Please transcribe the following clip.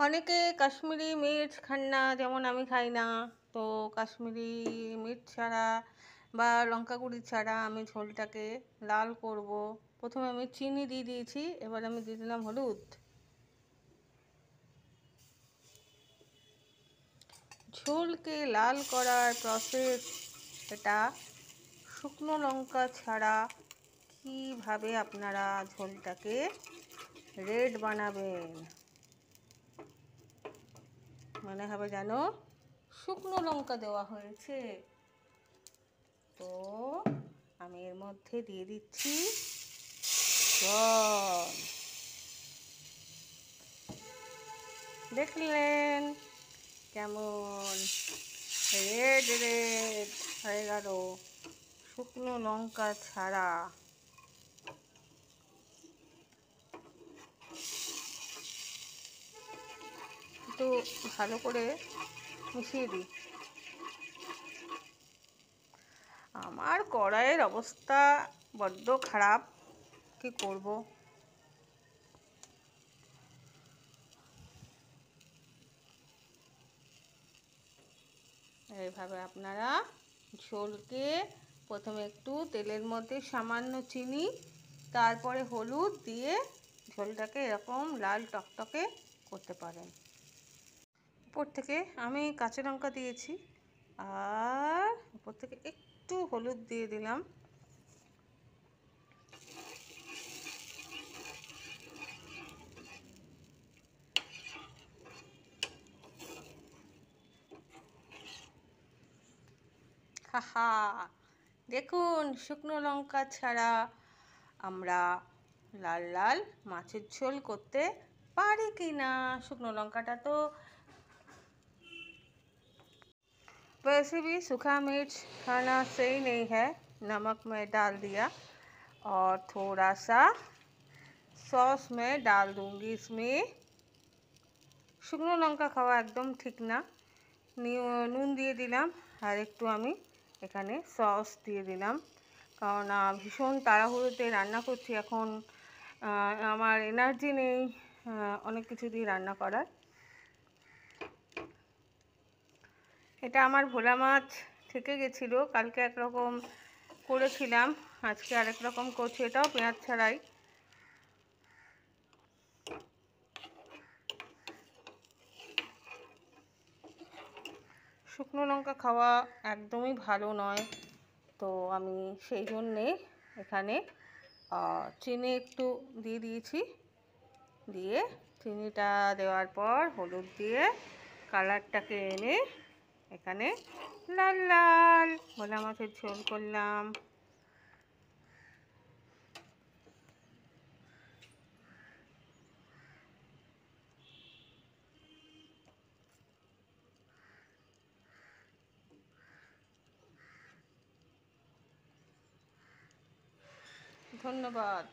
অনেকে কাশ্মীরি মির্চ খান না, যেমন আমি খাই না। তো কাশ্মীরি মির্চ ছাড়া বা লঙ্কা গুঁড়ি ছাড়া আমি ঝোলটাকে লাল করব। প্রথমে আমি চিনি দিয়ে দিয়েছি, এবার আমি দিয়ে দিলাম হলুদ। ঝোলকে লাল করার প্রসেস এটা। শুকনো লঙ্কা ছাড়া কিভাবে আপনারা ঝোলটাকে রেড বানাবেন, মনে হবে যেন শুকনো লঙ্কা দেওয়া হয়েছে। তো আমি এর মধ্যে দিয়ে দিচ্ছি জল। দেখলেন কেমন রেড রেড হয়ে গেল শুকনো লঙ্কা ছাড়া। একটু ভালো করে মিশিয়ে দিই। আমার কড়াইয়ের অবস্থা বড্ড খারাপ, কি করব। এইভাবে আপনারা ঝোলকে প্রথমে একটু তেলের মধ্যে সামান্য চিনি, তারপরে হলুদ দিয়ে ঝোলটাকে এরকম লাল টকটকে করতে পারেন। উপর থেকে আমি কাঁচা লঙ্কা দিয়েছি, আর উপর থেকে একটু হলুদ দিয়ে দিলাম। হাহা, দেখুন শুকনো লঙ্কা ছাড়া আমরা লাল লাল মাছের ঝোল করতে পারি কি না। শুকনো লঙ্কাটা তো वैसे भी सूखा मिर्च खाना सही नहीं है। नमक मैं डाल दिया और थोड़ा सा सॉस मैं डाल दूंगी इसमें। শুকনো লঙ্কা খাওয়া একদম ঠিক না। নুন দিয়ে দিলাম, আর একটু আমি এখানে সস দিয়ে দিলাম, কারণ ভীষণ তাড়াহুড়োতে রান্না করছি এখন। আমার এনার্জি নেই অনেক কিছু দিয়ে রান্না করার। এটা আমার ভোলা মাছ থেকে গেছিলো, কালকে একরকম করেছিলাম, আজকে আরেক রকম করছি, এটাও পেঁয়াজ ছাড়াই। শুকনো লঙ্কা খাওয়া একদমই ভালো নয়, তো আমি সেই জন্যে এখানে চিনি একটু দিয়ে দিয়েছি। দিয়ে চিনিটা দেওয়ার পর হলুদ দিয়ে কালারটাকে এনে এখানে লাল লাল ভোলা মাছের ঝোল করলাম। ধন্যবাদ।